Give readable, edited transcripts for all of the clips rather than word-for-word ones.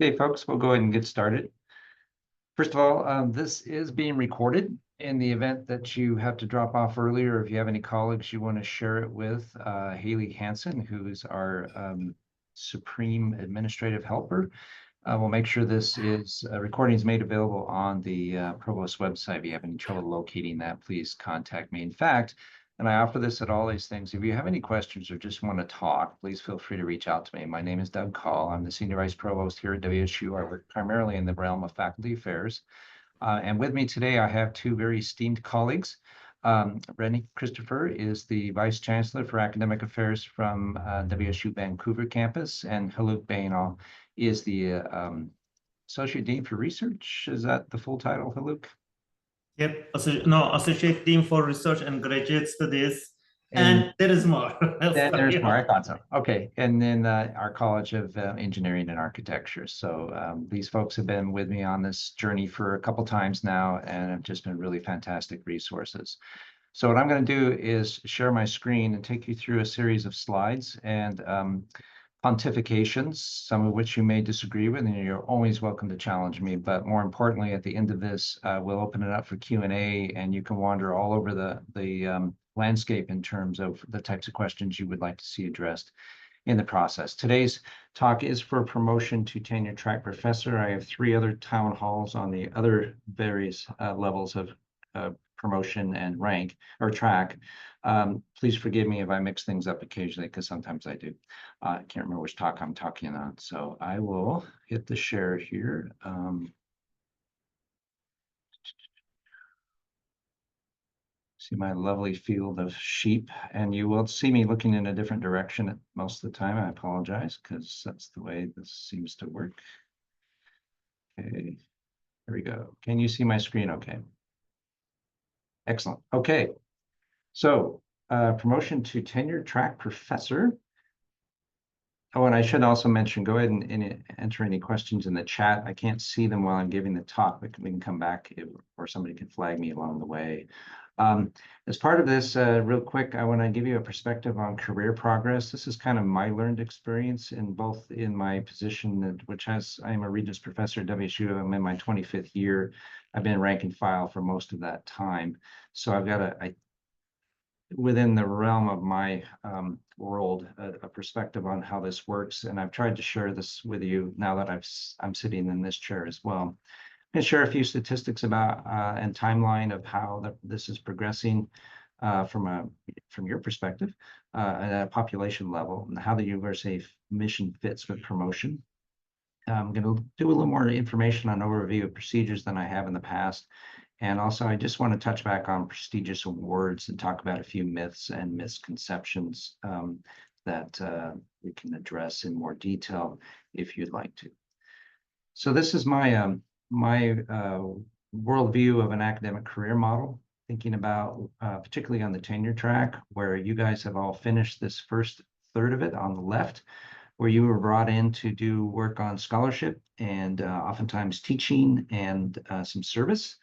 Okay, folks, we'll go ahead and get started. First of all, this is being recorded. In the event that you have to drop off early, or if you have any colleagues you want to share it with, Haley Hansen, who is our Supreme Administrative Helper, we'll make sure this recording is made available on the Provost website. If you have any trouble locating that, please contact me. In fact, and I offer this at all these things, if you have any questions or just want to talk, please feel free to reach out to me. My name is Doug Call. I'm the Senior Vice Provost here at WSU. I work primarily in the realm of faculty affairs. And with me today, I have two very esteemed colleagues. Rennie Christopher is the Vice Chancellor for Academic Affairs from WSU Vancouver campus, and Haluk Bainal is the Associate Dean for Research. Is that the full title, Haluk? Yep. Associate Dean for Research and Graduate Studies. And there is more. There's more. I thought so. Okay. And then our College of Engineering and Architecture. So these folks have been with me on this journey for a couple times now, and have just been really fantastic resources. So what I'm going to do is share my screen and take you through a series of slides and pontifications, some of which you may disagree with, and you're always welcome to challenge me. But more importantly, at the end of this, we'll open it up for Q&A, and you can wander all over the landscape in terms of the types of questions you would like to see addressed in the process. Today's talk is for promotion to tenure-track professor. I have 3 other town halls on the other various levels of promotion and rank or track. Please forgive me if I mix things up occasionally, because sometimes I do. I can't remember which talk I'm talking on. So I will hit the share here. See my lovely field of sheep, and you will see me looking in a different direction most of the time. I apologize, because that's the way this seems to work. Okay, there we go. Can you see my screen okay? Excellent. Okay, so promotion to tenure-track professor. Oh, and I should also mention, go ahead and enter any questions in the chat. I can't see them while I'm giving the talk, but we can come back or somebody can flag me along the way. As part of this, real quick, I want to give you a perspective on career progress. This is kind of my learned experience in both in my position, I'm a Regents Professor at WSU. I'm in my 25th year. I've been rank and file for most of that time. So I've got within the realm of my world, a perspective on how this works. And I've tried to share this with you now that I'm sitting in this chair as well. I'm going to share a few statistics about and timeline of how this is progressing from your perspective at a population level, and how the university mission fits with promotion. I'm going to do a little more information on overview of procedures than I have in the past. And also, I just want to touch back on prestigious awards and talk about a few myths and misconceptions that we can address in more detail if you'd like to. So this is my worldview of an academic career model, thinking about particularly on the tenure track, where you guys have all finished this first third of it on the left, where you were brought in to do work on scholarship and oftentimes teaching and some service.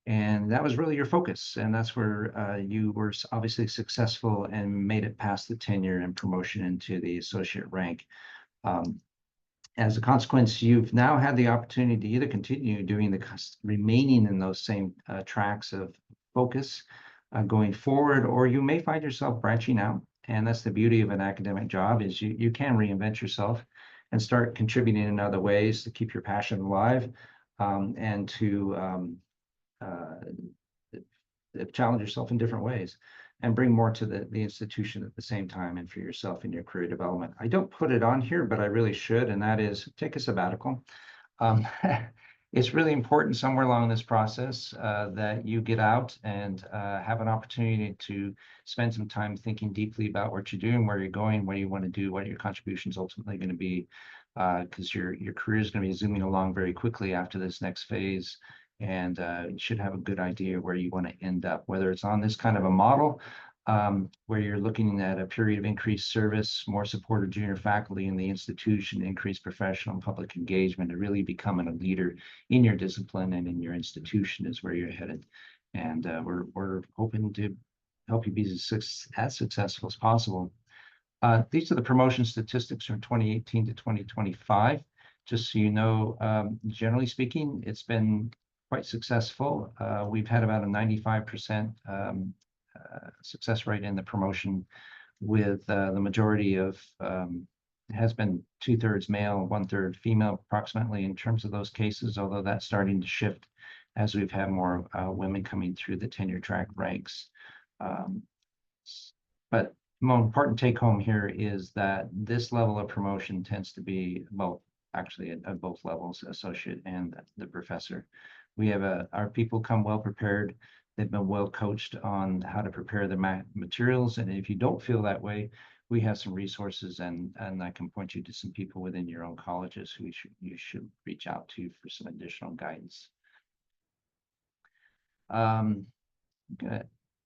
And that was really your focus. And that's where you were obviously successful and made it past the tenure and promotion into the associate rank. As a consequence, you've now had the opportunity to either continue doing remaining in those same tracks of focus going forward, or you may find yourself branching out. And that's the beauty of an academic job, is you can reinvent yourself and start contributing in other ways to keep your passion alive and to challenge yourself in different ways and bring more to the institution at the same time, and for yourself in your career development. I don't put it on here, but I really should, and that is take a sabbatical. It's really important somewhere along this process that you get out and have an opportunity to spend some time thinking deeply about what you're doing, where you're going, what you want to do, what your contribution is ultimately going to be, because your career is going to be zooming along very quickly after this next phase. And you should have a good idea where you want to end up, whether it's on this kind of a model where you're looking at a period of increased service, more support of junior faculty in the institution, increased professional and public engagement, to really becoming a leader in your discipline and in your institution is where you're headed. And we're hoping to help you be as successful as possible. These are the promotion statistics from 2018 to 2025. just so you know, generally speaking, it's been quite successful. We've had about a 95% success rate in the promotion, with the majority of has been 2/3 male, 1/3 female, approximately, in terms of those cases, although that's starting to shift as we've had more women coming through the tenure-track ranks. But the more important take home here is that this level of promotion tends to be both, actually at both levels, associate and the professor. We have our people come well prepared. They've been well coached on how to prepare the materials. And if you don't feel that way, we have some resources, and I can point you to some people within your own colleges who you should reach out to for some additional guidance.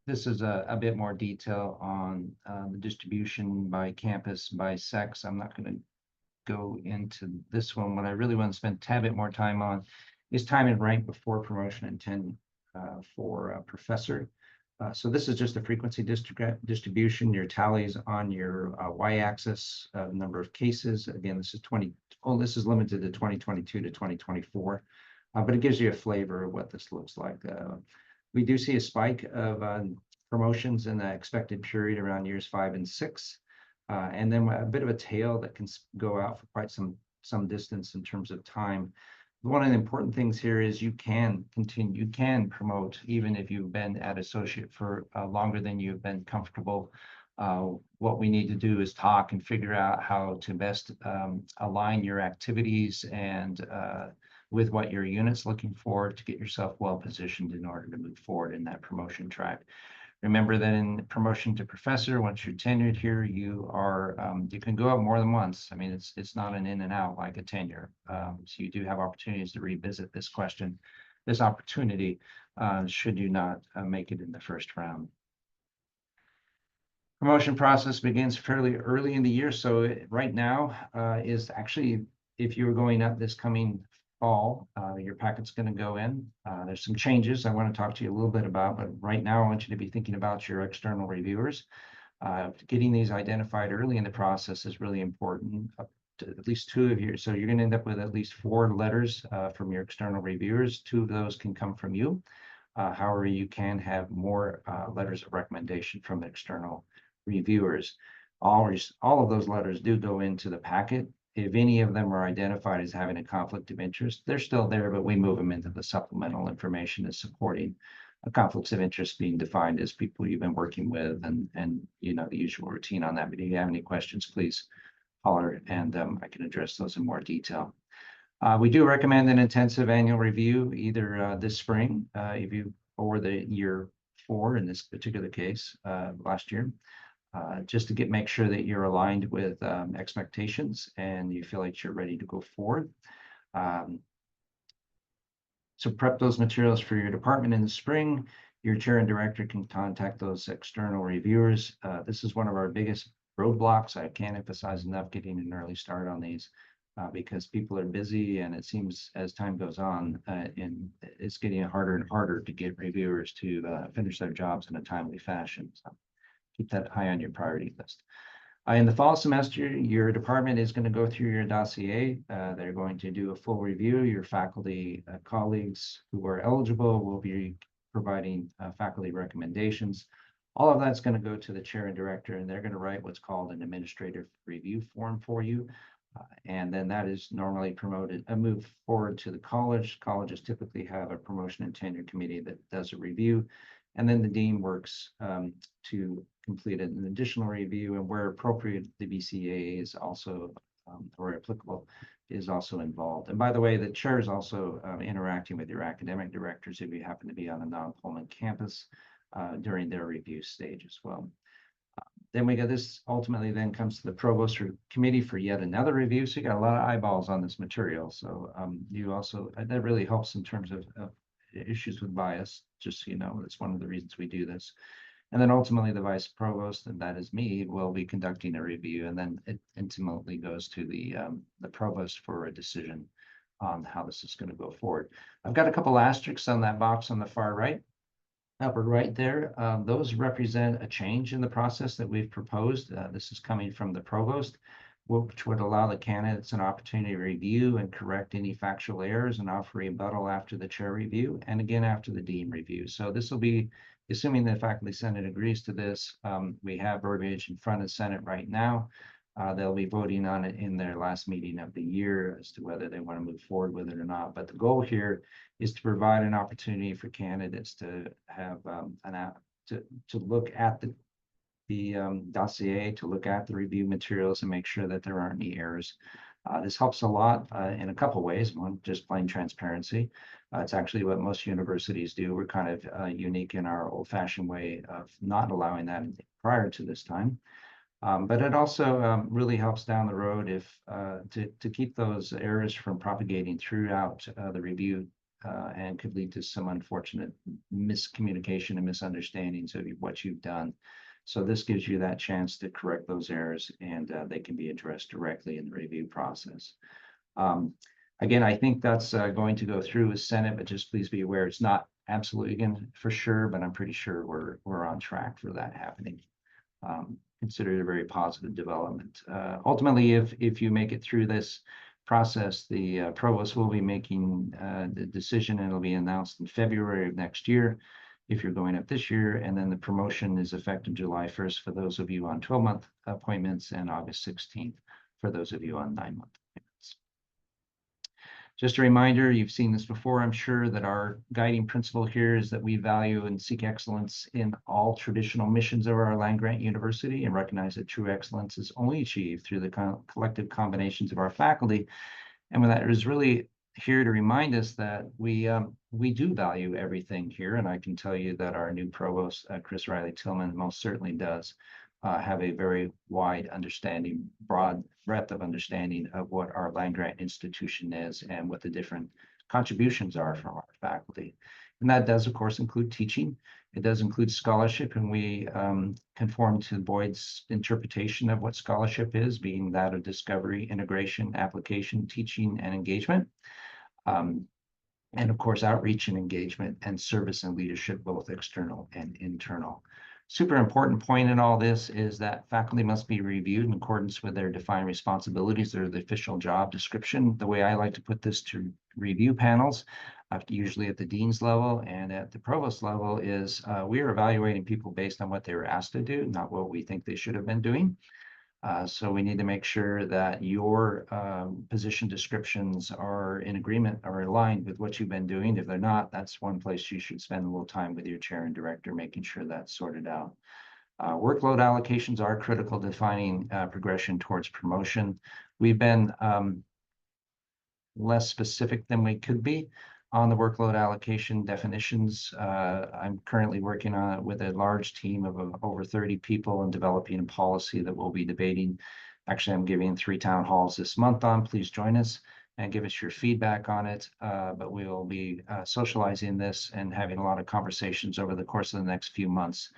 This is a bit more detail on the distribution by campus, by sex. I'm not going to go into this one. What I really want to spend a tad bit more time on is time and rank before promotion and tenure for a professor. So this is just a frequency distribution, your tallies on your y-axis, number of cases. Again, this is limited to 2022 to 2024, but it gives you a flavor of what this looks like. We do see a spike of promotions in the expected period around years 5 and 6, and then a bit of a tail that can go out for quite some distance in terms of time. One of the important things here is you can promote even if you've been at associate for longer than you've been comfortable. What we need to do is talk and figure out how to best align your activities and with what your unit's looking for to get yourself well positioned in order to move forward in that promotion track. Remember that in promotion to professor, once you're tenured here, you can go up more than once. I mean, it's not an in and out like a tenure. So you do have opportunities to revisit this opportunity, should you not make it in the first round. Promotion process begins fairly early in the year. So right now is actually, if you were going up this coming fall, your packet's going to go in. There's some changes I want to talk to you a little bit about, but right now I want you to be thinking about your external reviewers. Getting these identified early in the process is really important. Up to at least 2 of you. So you're going to end up with at least 4 letters from your external reviewers. 2 of those can come from you. However, you can have more letters of recommendation from external reviewers. All of those letters do go into the packet. If any of them are identified as having a conflict of interest, they're still there, but we move them into the supplemental information as supporting conflicts of interest being defined as people you've been working with, and you know the usual routine on that. But if you have any questions, please holler, and I can address those in more detail. We do recommend an intensive annual review either this spring, or the year 4 in this particular case, last year. Just to make sure that you're aligned with expectations and you feel like you're ready to go forward. So prep those materials for your department in the spring. Your chair and director can contact those external reviewers. This is one of our biggest roadblocks. I can't emphasize enough getting an early start on these because people are busy, and it seems as time goes on, it's getting harder and harder to get reviewers to finish their jobs in a timely fashion. So keep that high on your priority list. In the fall semester, your department is going to go through your dossier. They're going to do a full review. Your faculty colleagues who are eligible will be providing faculty recommendations. All of that's going to go to the chair and director, and they're going to write what's called an administrative review form for you. And then that is normally moved forward to the college. Colleges typically have a promotion and tenure committee that does a review. And then the dean works to complete an additional review, and where appropriate, the BCAA is also, or applicable, is also involved. And by the way, the chair is also interacting with your academic directors if you happen to be on a non-Pullman campus during their review stage as well. Then we got this, ultimately then comes to the provost committee for yet another review. So you got a lot of eyeballs on this material. So you also, that really helps in terms of issues with bias, just so you know. That's one of the reasons we do this. And then ultimately the vice provost, and that is me, will be conducting a review, and then it ultimately goes to the provost for a decision on how this is going to go forward. I've got a couple asterisks on that box on the far right, upper right there. Those represent a change in the process that we've proposed. This is coming from the provost. which would allow the candidates an opportunity to review and correct any factual errors and offer rebuttal after the chair review and again after the dean review. So this will be, assuming the faculty senate agrees to this, we have verbiage in front of the Senate right now. They'll be voting on it in their last meeting of the year as to whether they want to move forward with it or not. But the goal here is to provide an opportunity for candidates to have to look at the dossier, to look at the review materials and make sure that there aren't any errors. This helps a lot in a couple ways. One, just plain transparency. It's actually what most universities do. We're kind of unique in our old-fashioned way of not allowing that prior to this time. But it also really helps down the road if to keep those errors from propagating throughout the review and could lead to some unfortunate miscommunication and misunderstandings of what you've done. So this gives you that chance to correct those errors, and they can be addressed directly in the review process. Again, I think that's going to go through with Senate, but just please be aware it's not absolutely again for sure, but I'm pretty sure we're on track for that happening. Consider it a very positive development. Ultimately, if you make it through this process, the provost will be making the decision, and it'll be announced in February of next year if you're going up this year, and then the promotion is effective July 1st for those of you on 12-month appointments and August 16th for those of you on 9-month appointments. Just a reminder, you've seen this before, I'm sure, that our guiding principle here is that we value and seek excellence in all traditional missions of our land-grant university and recognize that true excellence is only achieved through the collective combinations of our faculty. And with that, it is really here to remind us that we do value everything here. And I can tell you that our new provost, Chris Riley Tillman, most certainly does have a very wide understanding, broad breadth of understanding of what our land-grant institution is and what the different contributions are from our faculty. And that does, of course, include teaching. It does include scholarship, and we conform to Boyd's interpretation of what scholarship is, being that of discovery, integration, application, teaching, and engagement. And of course, outreach and engagement and service and leadership, both external and internal. Super important point in all this is that faculty must be reviewed in accordance with their defined responsibilities or the official job description. The way I like to put this to review panels, usually at the dean's level and at the provost level, is we are evaluating people based on what they were asked to do, not what we think they should have been doing. So we need to make sure that your position descriptions are in agreement or aligned with what you've been doing. If they're not, that's one place you should spend a little time with your chair and director, making sure that's sorted out. Workload allocations are critical to defining progression towards promotion. We've been less specific than we could be on the workload allocation definitions. I'm currently working on it with a large team of over 30 people and developing a policy that we'll be debating. Actually, I'm giving 3 town halls this month on. Please join us and give us your feedback on it. But we will be socializing this and having a lot of conversations over the course of the next few months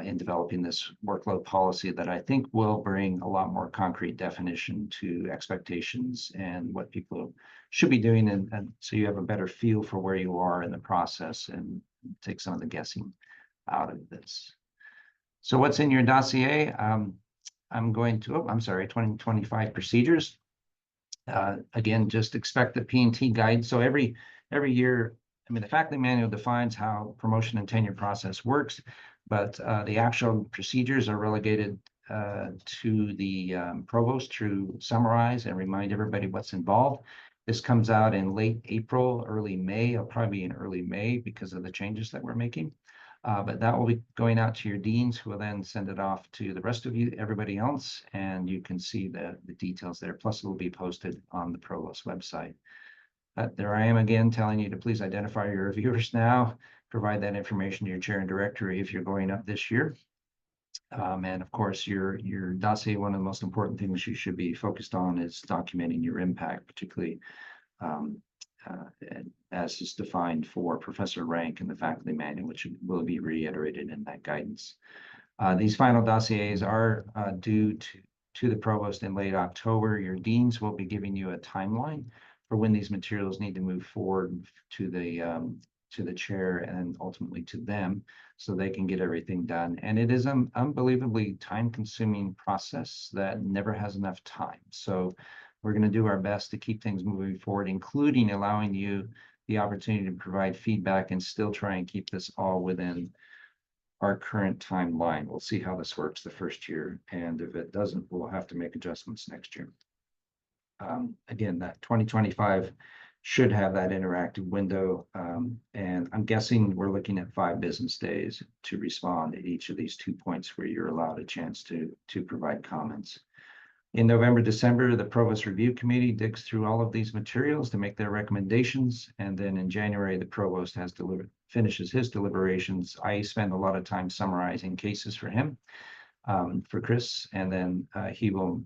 in developing this workload policy that I think will bring a lot more concrete definition to expectations and what people should be doing, and so you have a better feel for where you are in the process and take some of the guessing out of this. So what's in your dossier? I'm going to, I'm sorry, 2025 procedures. Again, just expect the P&T guide. So every year, I mean, the faculty manual defines how promotion and tenure process works, but the actual procedures are relegated to the provost to summarize and remind everybody what's involved. This comes out in late April, early May. It'll probably be in early May because of the changes that we're making. But that will be going out to your deans, who will then send it off to the rest of you, everybody else, and you can see the details there. Plus, it will be posted on the provost website. There I am again telling you to please identify your reviewers now. Provide that information to your chair and director if you're going up this year. And of course, your dossier, one of the most important things you should be focused on is documenting your impact, particularly as is defined for professor rank in the faculty manual, which will be reiterated in that guidance. These final dossiers are due to the provost in late October. Your deans will be giving you a timeline for when these materials need to move forward to the to the chair and ultimately to them so they can get everything done. And it is an unbelievably time-consuming process that never has enough time. So we're going to do our best to keep things moving forward, including allowing you the opportunity to provide feedback and still try and keep this all within our current timeline. We'll see how this works the first year, and if it doesn't, we'll have to make adjustments next year. Again, that 2025 should have that interactive window, and I'm guessing we're looking at 5 business days to respond to each of these 2 points where you're allowed a chance to provide comments. In November, December, the Provost Review Committee digs through all of these materials to make their recommendations. And then in January, the Provost finishes his deliberations. I spend a lot of time summarizing cases for him, for Chris, and then he will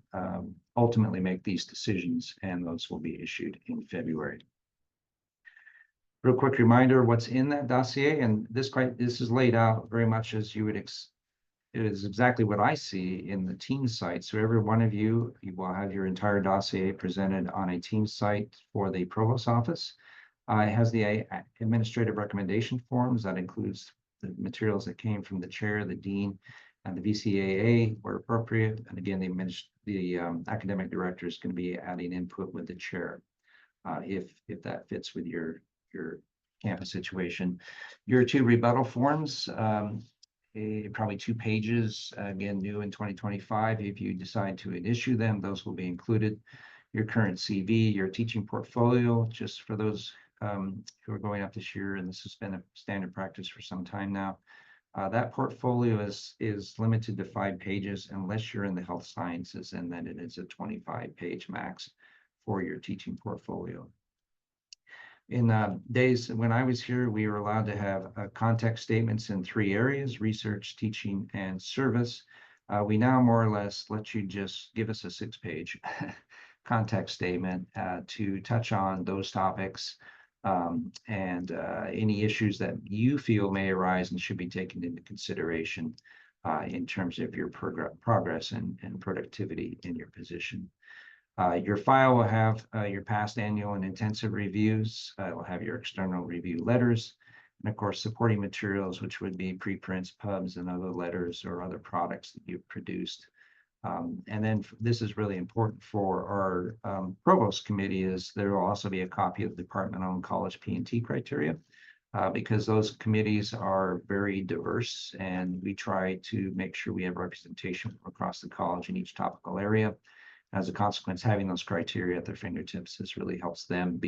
ultimately make these decisions, and those will be issued in February. Real quick reminder, what's in that dossier, and this is laid out very much as you would it is exactly what I see in the Teams site. So every one of you will have your entire dossier presented on a Teams site for the Provost office. It has the administrative recommendation forms that includes the materials that came from the chair, the dean, and the VCAA where appropriate. And again, the academic director is going to be adding input with the chair if that fits with your campus situation. Your 2 rebuttal forms. Probably 2 pages, again, new in 2025. If you decide to issue them, those will be included. Your current CV, your teaching portfolio, just for those who are going up this year, and this has been a standard practice for some time now. That portfolio is limited to 5 pages unless you're in the health sciences, and then it is a 25-page max for your teaching portfolio. In days when I was here, we were allowed to have context statements in 3 areas: research, teaching, and service. We now more or less let you just give us a 6-page context statement to touch on those topics and any issues that you feel may arise and should be taken into consideration in terms of your progress and productivity in your position. Your file will have your past annual and intensive reviews. It will have your external review letters, and of course, supporting materials, which would be preprints, pubs, and other letters or other products that you've produced. And then this is really important for our provost committee, is there will also be a copy of the department-owned college P&T criteria, because those committees are very diverse, and we try to make sure we have representation across the college in each topical area. As a consequence, having those criteria at their fingertips really helps them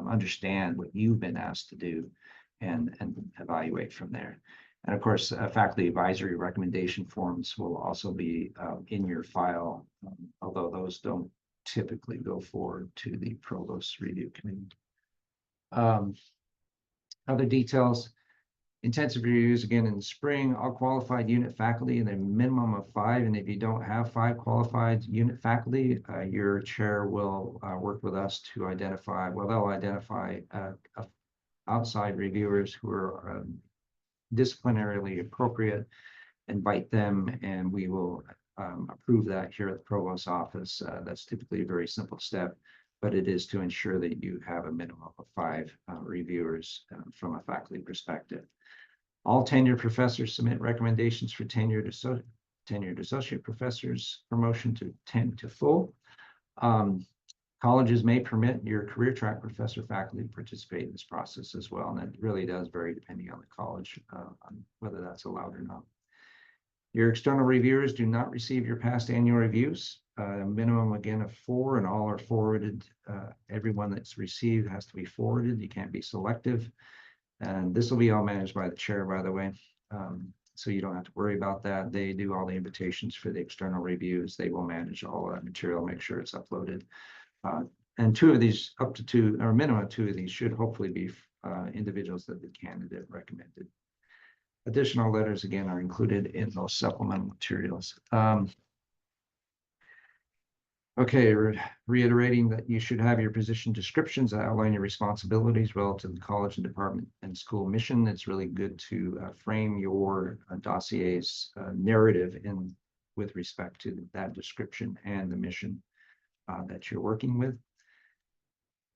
understand what you've been asked to do and evaluate from there. And of course, faculty advisory recommendation forms will also be in your file, although those don't typically go forward to the Provost Review Committee. Other details: intensive reviews again in the spring. All qualified unit faculty in a minimum of 5, and if you don't have 5 qualified unit faculty, your chair will work with us to identify. Well, they'll identify outside reviewers who are disciplinarily appropriate, invite them, and we will approve that here at the Provost's office. That's typically a very simple step, but it is to ensure that you have a minimum of 5 reviewers from a faculty perspective. All tenured professors submit recommendations for tenured associate professors promotion to full. Colleges may permit your career track professor faculty to participate in this process as well, and that really does vary depending on the college on whether that's allowed or not. Your external reviewers do not receive your past annual reviews. A minimum again of 4, and all are forwarded. Everyone that's received has to be forwarded. You can't be selective. And this will be all managed by the chair, by the way. So you don't have to worry about that. They do all the invitations for the external reviews. They will manage all of that material, make sure it's uploaded. And 2 of these, up to 2, or a minimum of 2 of these, should hopefully be individuals that the candidate recommended. Additional letters, again, are included in those supplemental materials. Okay, reiterating that you should have your position descriptions that outline your responsibilities relative to the college and department and school mission. It's really good to frame your dossier's narrative with respect to that description and the mission that you're working with.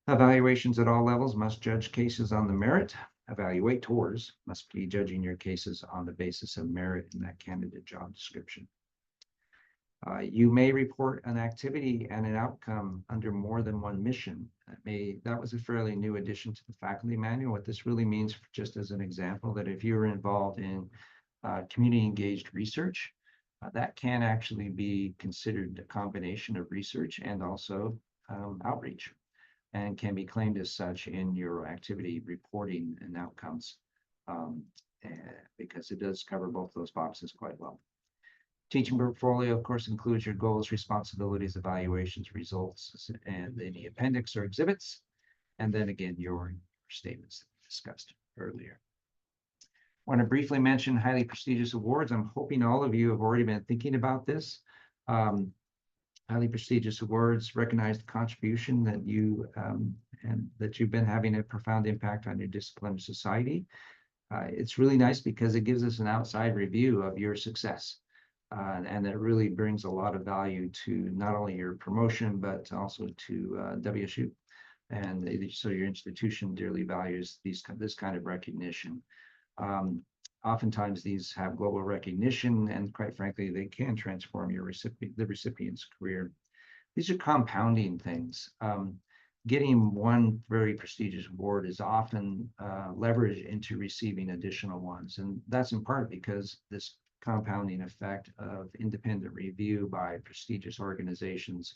Evaluations at all levels must judge cases on the merit. evaluators must be judging your cases on the basis of merit in that candidate job description. You may report an activity and an outcome under more than one mission. That was a fairly new addition to the faculty manual. What this really means, just as an example, that if you're involved in community engaged research, that can actually be considered a combination of research and also outreach, and can be claimed as such in your activity reporting and outcomes, because it does cover both those boxes quite well. Teaching portfolio, of course, includes your goals, responsibilities, evaluations, results, and any appendix or exhibits. And then again, your statements discussed earlier. I want to briefly mention highly prestigious awards. I'm hoping all of you have already been thinking about this. Highly prestigious awards recognize the contribution that and that you've been having a profound impact on your discipline and society. It's really nice because it gives us an outside review of your success. And that really brings a lot of value to not only your promotion, but also to WSU. And so your institution dearly values this kind of recognition. Oftentimes these have global recognition, and quite frankly, they can transform the recipient's career. These are compounding things. Getting one very prestigious award is often leveraged into receiving additional ones. And that's in part because this compounding effect of independent review by prestigious organizations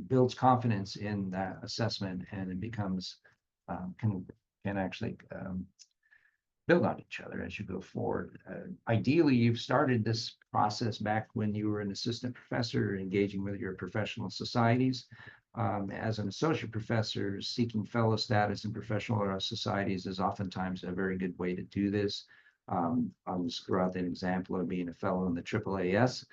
builds confidence in that assessment, and it becomes can actually build on each other as you go forward. Ideally, you've started this process back when you were an assistant professor, engaging with your professional societies. As an associate professor, seeking fellow status in professional societies is oftentimes a very good way to do this. I'll just throw out an example of being a fellow in the AAAS.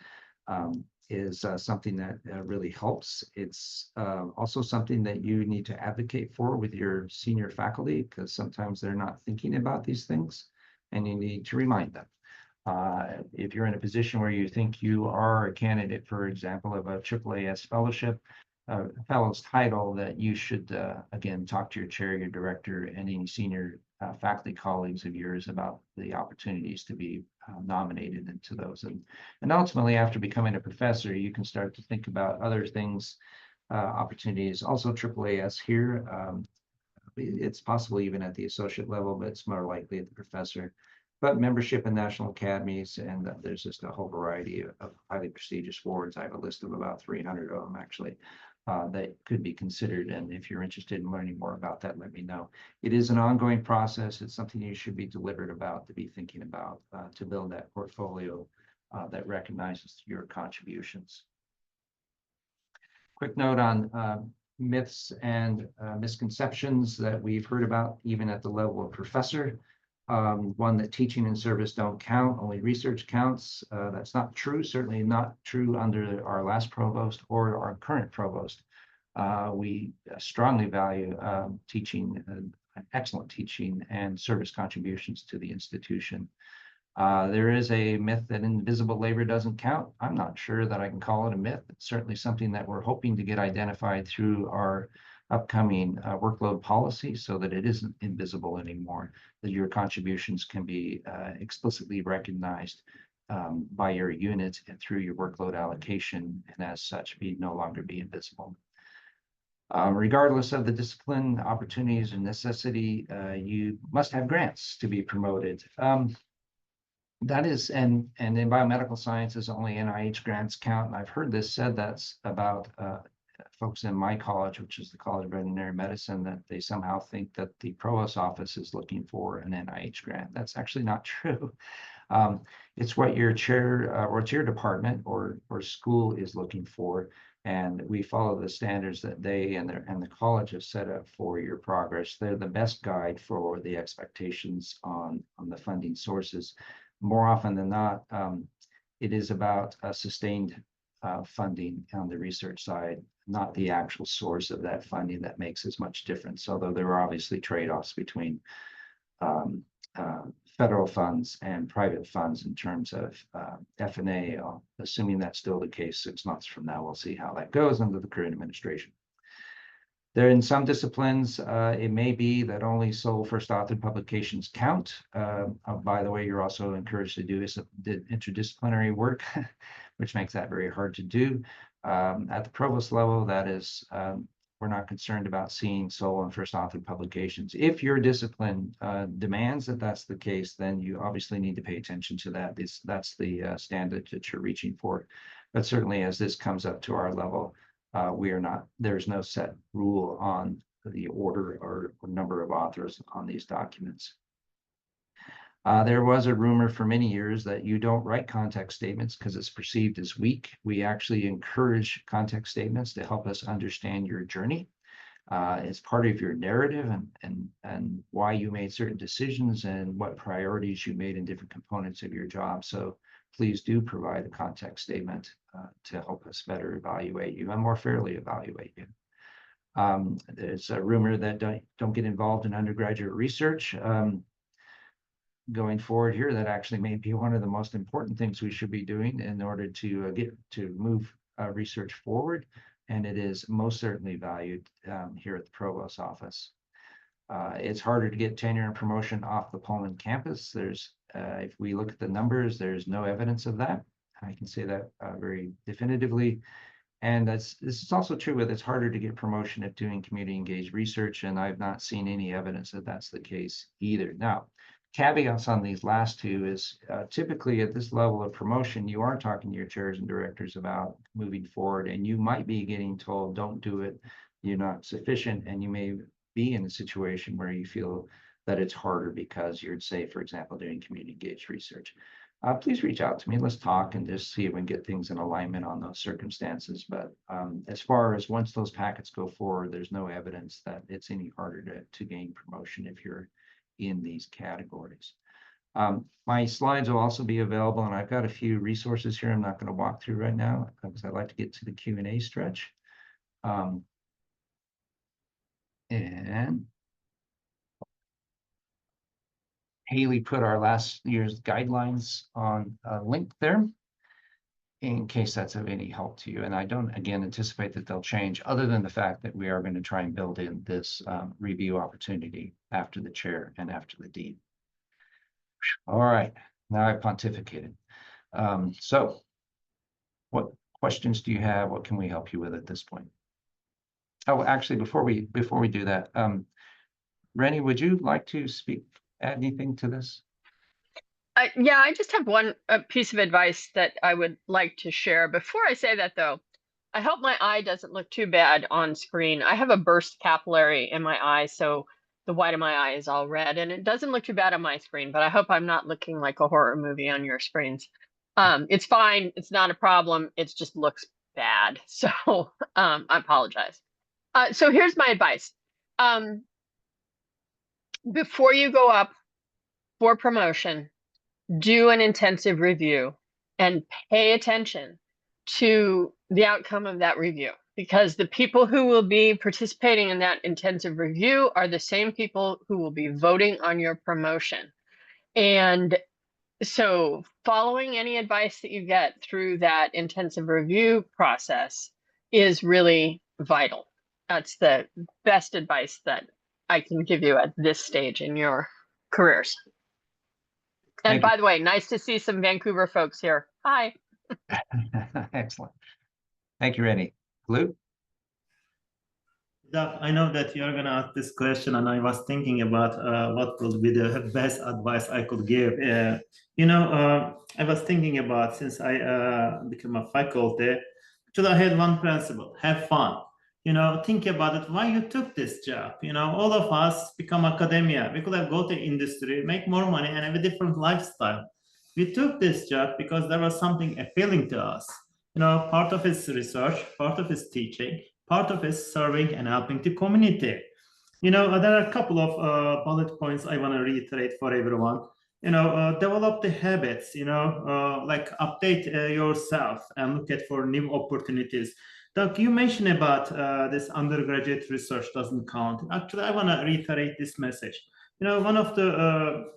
Is something that really helps. It's also something that you need to advocate for with your senior faculty, because sometimes they're not thinking about these things, and you need to remind them. If you're in a position where you think you are a candidate, for example, of a AAAS fellowship, fellow's title, that you should, again, talk to your chair, your director, and any senior faculty colleagues of yours about the opportunities to be nominated into those. And ultimately, after becoming a professor, you can start to think about other things, opportunities. Also, AAAS here, it's possible even at the associate level, but it's more likely at the professor. But membership in national academies, and there's just a whole variety of highly prestigious awards. I have a list of about 300 of them, actually, that could be considered. And if you're interested in learning more about that, let me know. It is an ongoing process. It's something you should be deliberate about, to be thinking about, to build that portfolio that recognizes your contributions. Quick note on myths and misconceptions that we've heard about, even at the level of professor. One, that teaching and service don't count, only research counts. That's not true, certainly not true under our last provost or our current provost. We strongly value teaching, excellent teaching and service contributions to the institution. There is a myth that invisible labor doesn't count. I'm not sure that I can call it a myth. It's certainly something that we're hoping to get identified through our upcoming workload policy, so that it isn't invisible anymore, that your contributions can be explicitly recognized by your unit and through your workload allocation, and as such no longer be invisible. Regardless of the discipline, opportunities, and necessity, you must have grants to be promoted. That is, and in biomedical sciences, only NIH grants count. And I've heard this said that's about folks in my college, which is the College of Veterinary Medicine, that they somehow think that the provost's office is looking for an NIH grant. That's actually not true. It's what your chair or it's your department or school is looking for, and we follow the standards that they and the college have set up for your progress. They're the best guide for the expectations on the funding sources. More often than not, it is about sustained funding on the research side, not the actual source of that funding, that makes as much difference, although there are obviously trade-offs between federal funds and private funds in terms of F&A. Assuming that's still the case 6 months from now, we'll see how that goes under the current administration. There in some disciplines, it may be that only sole first authored publications count. By the way, you're also encouraged to do interdisciplinary work, which makes that very hard to do. At the provost level, that is, we're not concerned about seeing sole and first authored publications. If your discipline demands that that's the case, then you obviously need to pay attention to that. That's the standard that you're reaching for. But certainly as this comes up to our level, there's no set rule on the order or number of authors on these documents. There was a rumor for many years that you don't write context statements because it's perceived as weak. We actually encourage context statements to help us understand your journey. It's part of your narrative and why you made certain decisions and what priorities you made in different components of your job. So please do provide a context statement to help us better evaluate you and more fairly evaluate you. There's a rumor that don't get involved in undergraduate research. Going forward here, that actually may be one of the most important things we should be doing in order to move research forward. And it is most certainly valued here at the Provost's office. It's harder to get tenure and promotion off the Pullman campus. If we look at the numbers, there's no evidence of that. I can say that very definitively. And this is also true with it's harder to get promotion if doing community engaged research, and I've not seen any evidence that that's the case either. Now, caveats on these last two is typically at this level of promotion, you are talking to your chairs and directors about moving forward, and you might be getting told, don't do it, you're not sufficient, and you may be in a situation where you feel that it's harder because you're, say, for example, doing community engaged research. Please reach out to me. Let's talk and just see if we can get things in alignment on those circumstances. But as far as once those packets go forward, there's no evidence that it's any harder to gain promotion if you're in these categories. My slides will also be available, and I've got a few resources here I'm not going to walk through right now because I'd like to get to the Q&A stretch. And Haley put our last year's guidelines on a link there in case that's of any help to you. And I don't, again, anticipate that they'll change other than the fact that we are going to try and build in this review opportunity after the chair and after the dean. All right, now I pontificated. So what questions do you have? What can we help you with at this point? Oh, actually, before we do that, Rennie, would you like to add anything to this? Yeah, I just have one piece of advice that I would like to share. Before I say that, though, I hope my eye doesn't look too bad on screen. I have a burst capillary in my eye, so the white of my eye is all red, and it doesn't look too bad on my screen, but I hope I'm not looking like a horror movie on your screens. It's fine. It's not a problem. It just looks bad. So I apologize. So here's my advice. Before you go up for promotion, do an intensive review and pay attention to the outcome of that review, because the people who will be participating in that intensive review are the same people who will be voting on your promotion. And so following any advice that you get through that intensive review process is really vital. That's the best advice that I can give you at this stage in your careers. And by the way, nice to see some Vancouver folks here. Hi. Excellent. Thank you, Rennie. Luke? Doug, I know that you're going to ask this question, and I was thinking about what would be the best advice I could give. I was thinking about, since I became a faculty, I had one principle: have fun. Think about it, why you took this job. All of us become academia. We could have go to industry, make more money, and have a different lifestyle. We took this job because there was something appealing to us. Part of it's research, part of it's teaching, part of it's serving and helping the community. There are a couple of bullet points I want to reiterate for everyone. Develop the habits, like update yourself and look at for new opportunities. Doug, you mentioned about this undergraduate research doesn't count. Actually, I want to reiterate this message. One of the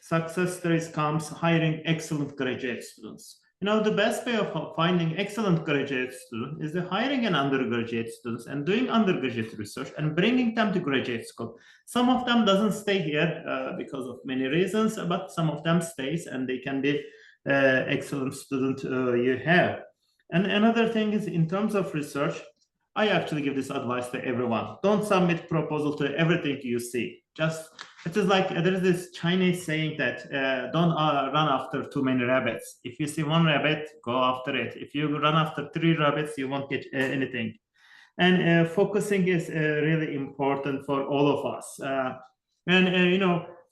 success stories comes hiring excellent graduate students. The best way of finding excellent graduate students is the hiring an undergraduate students and doing undergraduate research and bringing them to graduate school. Some of them doesn't stay here because of many reasons, but some of them stays and they can be excellent student you have. And another thing is in terms of research, I actually give this advice to everyone. Don't submit proposal to everything you see. It is like there is this Chinese saying that don't run after too many rabbits. If you see one rabbit, go after it. If you run after 3 rabbits, you won't get anything. And focusing is really important for all of us.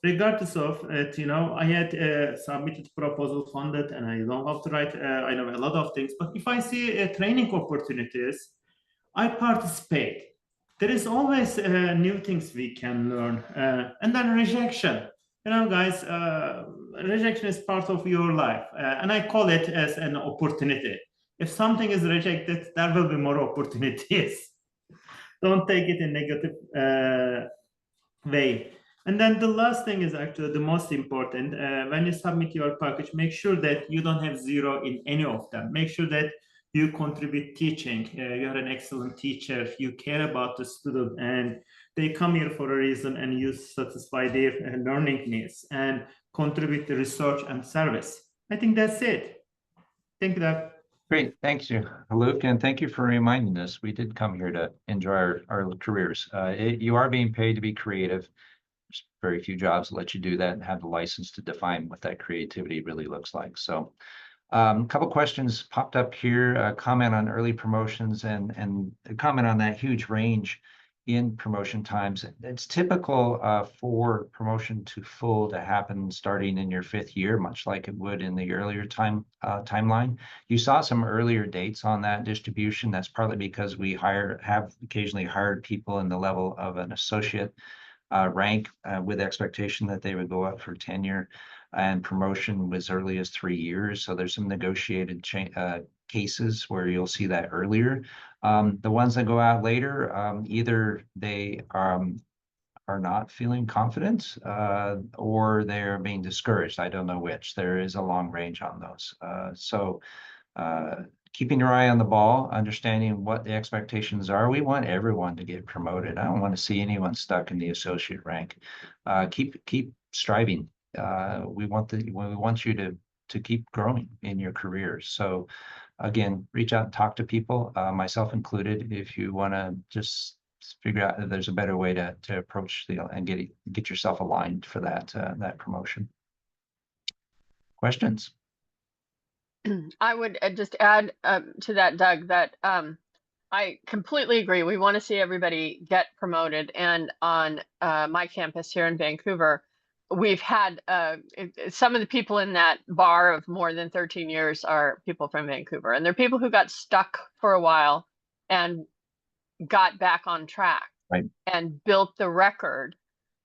Regardless of it, I had submitted proposal funded, and I don't have to write. I know a lot of things, but if I see training opportunities, I participate. There is always new things we can learn. And then rejection. Guys, rejection is part of your life. And I call it as an opportunity. If something is rejected, there will be more opportunities. Don't take it in negative way. And then the last thing is actually the most important. When you submit your package, make sure that you don't have 0 in any of them. Make sure that you contribute teaching. You're an excellent teacher. You care about the student, and they come here for a reason, and you satisfy their learning needs and contribute to research and service. I think that's it. Thank you, Doug. Great, thanks you, Luke, and thank you for reminding us. We did come here to enjoy our careers. You are being paid to be creative. There's very few jobs that let you do that and have the license to define what that creativity really looks like. So a couple questions popped up here, comment on early promotions and a comment on that huge range in promotion times. It's typical for promotion to full to happen starting in your 5th year, much like it would in the earlier timeline. You saw some earlier dates on that distribution. That's partly because we have occasionally hired people in the level of an associate rank with expectation that they would go up for tenure, and promotion as early as 3 years. So there's some negotiated cases where you'll see that earlier. The ones that go out later, either they are not feeling confident or they're being discouraged. I don't know which. There is a long range on those. So keeping your eye on the ball, understanding what the expectations are. We want everyone to get promoted. I don't want to see anyone stuck in the associate rank. Keep striving. We want you to keep growing in your career. So again, reach out and talk to people, myself included, if you want to just figure out that there's a better way to approach and get yourself aligned for that promotion. Questions? I would just add to that, Doug, that I completely agree. We want to see everybody get promoted. And on my campus here in Vancouver, we've had some of the people in that bar of more than 13 years are people from Vancouver. And they're people who got stuck for a while and got back on track, right, and built the record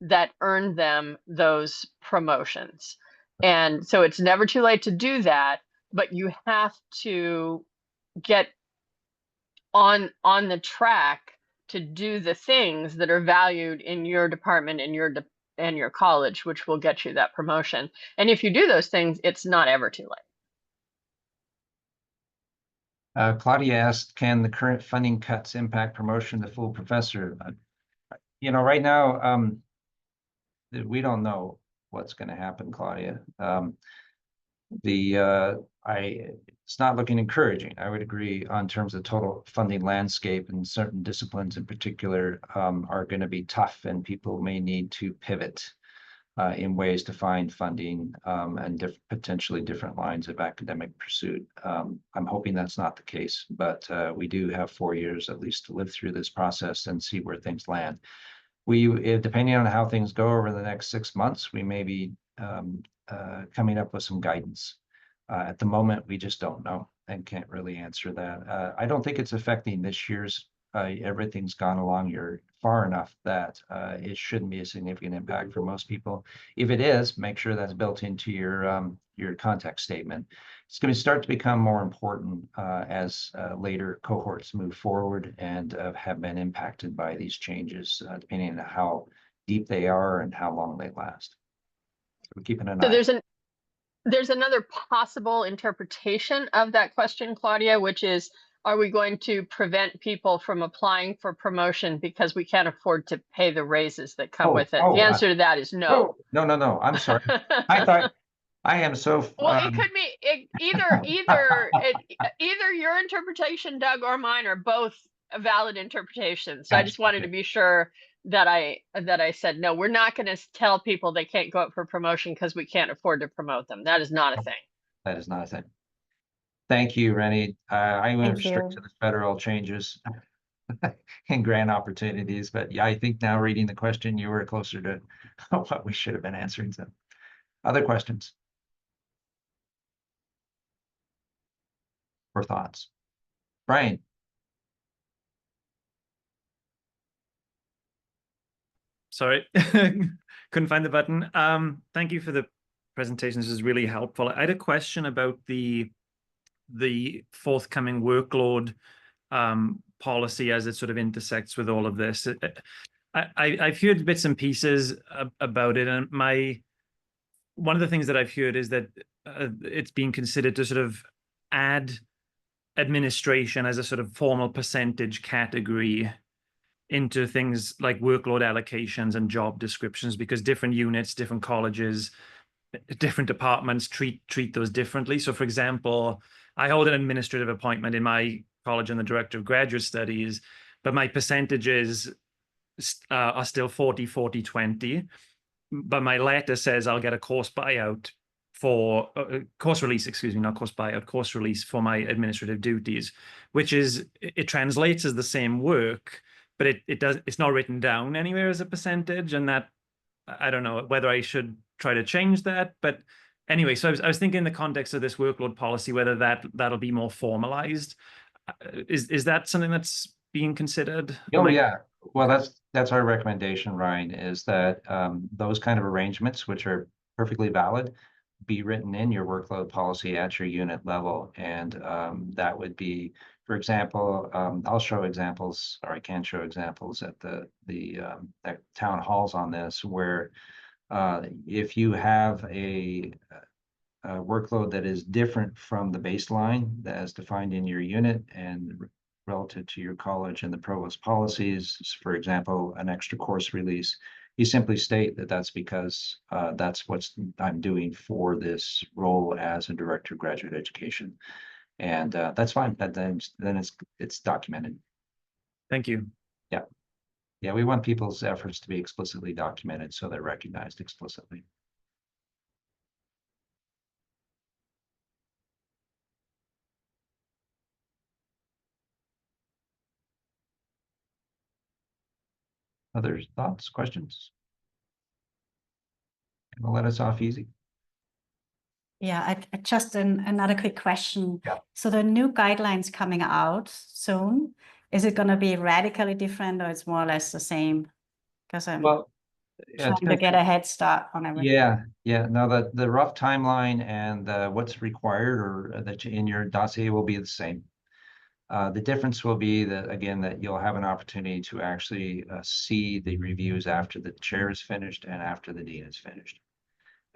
that earned them those promotions. And so it's never too late to do that, but you have to get on the track to do the things that are valued in your department and your college, which will get you that promotion. And if you do those things, it's not ever too late. Claudia asked, can the current funding cuts impact promotion to full professor? Right now, we don't know what's going to happen, Claudia. It's not looking encouraging. I would agree on terms of total funding landscape, and certain disciplines in particular are going to be tough, and people may need to pivot in ways to find funding and potentially different lines of academic pursuit. I'm hoping that's not the case, but we do have 4 years at least to live through this process and see where things land. Depending on how things go over the next 6 months, we may be coming up with some guidance. At the moment, we just don't know and can't really answer that. I don't think it's affecting this year's. Everything's gone along here far enough that it shouldn't be a significant impact for most people. If it is, make sure that's built into your contact statement. It's going to start to become more important as later cohorts move forward and have been impacted by these changes, depending on how deep they are and how long they last. So we're keeping an eye. there's another possible interpretation of that question, Claudia, which is, are we going to prevent people from applying for promotion because we can't afford to pay the raises that come with it? The answer to that is no. No. I'm sorry. I thought I am so. Well, it could be either your interpretation, Doug, or mine are both a valid interpretation. So I just wanted to be sure that I said no. We're not going to tell people they can't go up for promotion because we can't afford to promote them. That is not a thing. That is not a thing. Thank you, Rennie. I went strict you. to the federal changes and grant opportunities, but yeah, I think now reading the question, you were closer to what we should have been answering. So, other questions or thoughts? Brian. Sorry, couldn't find the button. Thank you for the presentation. This is really helpful. I had a question about the forthcoming workload policy as it sort of intersects with all of this. I've heard bits and pieces about it, and one of the things that I've heard is that it's being considered to sort of add administration as a sort of formal percentage category into things like workload allocations and job descriptions, because different units, different colleges, different departments treat those differently. So, for example, I hold an administrative appointment in my college and the director of graduate studies, but my percentages are still 40, 40, 20. But my letter says I'll get a course buyout for course release, excuse me, not course buyout, course release for my administrative duties, which is, it translates as the same work, but it's not written down anywhere as a percentage. And that, I don't know whether I should try to change that, but anyway, so I was thinking in the context of this workload policy, whether that'll be more formalized. Is that something that's being considered? Oh, yeah. Well, that's our recommendation, Ryan, is that those kind of arrangements, which are perfectly valid, be written in your workload policy at your unit level. And that would be, for example, I'll show examples, or I can show examples at the at town halls on this, where if you have a workload that is different from the baseline as defined in your unit and relative to your college and the provost policies, for example, an extra course release, you simply state that that's because that's what I'm doing for this role as a director of graduate education. And that's fine. Then it's documented. Thank you. Yeah. Yeah, we want people's efforts to be explicitly documented so they're recognized explicitly. Other thoughts, questions? Gonna let us off easy. Yeah, just another quick question. Yeah. So the new guidelines coming out soon, is it going to be radically different, or it's more or less the same? Because I'm trying to get a head start on everything. Yeah. Now the rough timeline and what's required or that in your dossier will be the same. The difference will be that, again, that you'll have an opportunity to actually see the reviews after the chair is finished and after the dean is finished.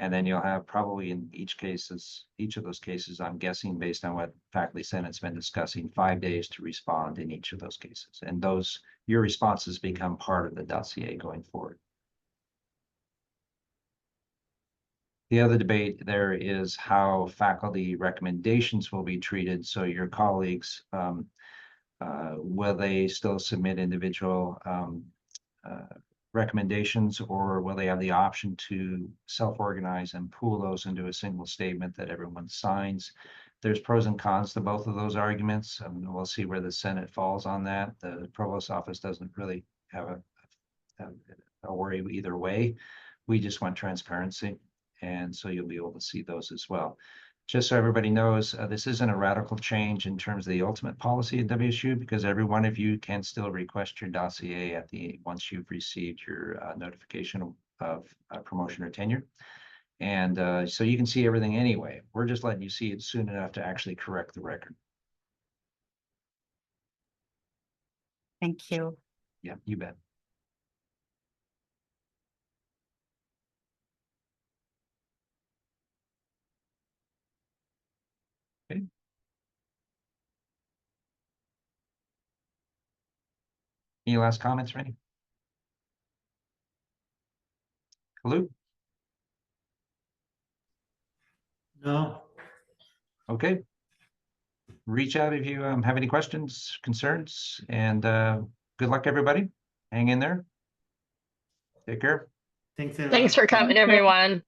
And then you'll have probably in each of those cases, I'm guessing based on what faculty senate's been discussing, 5 days to respond in each of those cases. And your responses become part of the dossier going forward. The other debate there is how faculty recommendations will be treated. So your colleagues, will they still submit individual recommendations, or will they have the option to self-organize and pool those into a single statement that everyone signs? There's pros and cons to both of those arguments. We'll see where the Senate falls on that. The Provost's office doesn't really have a worry either way. We just want transparency. And so you'll be able to see those as well. Just so everybody knows, this isn't a radical change in terms of the ultimate policy at WSU, because every one of you can still request your dossier once you've received your notification of promotion or tenure. And so you can see everything anyway. We're just letting you see it soon enough to actually correct the record. Thank you. Yeah, you bet. Any last comments, Rennie? Hello? No. Okay. Reach out if you have any questions, concerns, and good luck, everybody. Hang in there. Take care. Thanks, Thanks for coming, everyone.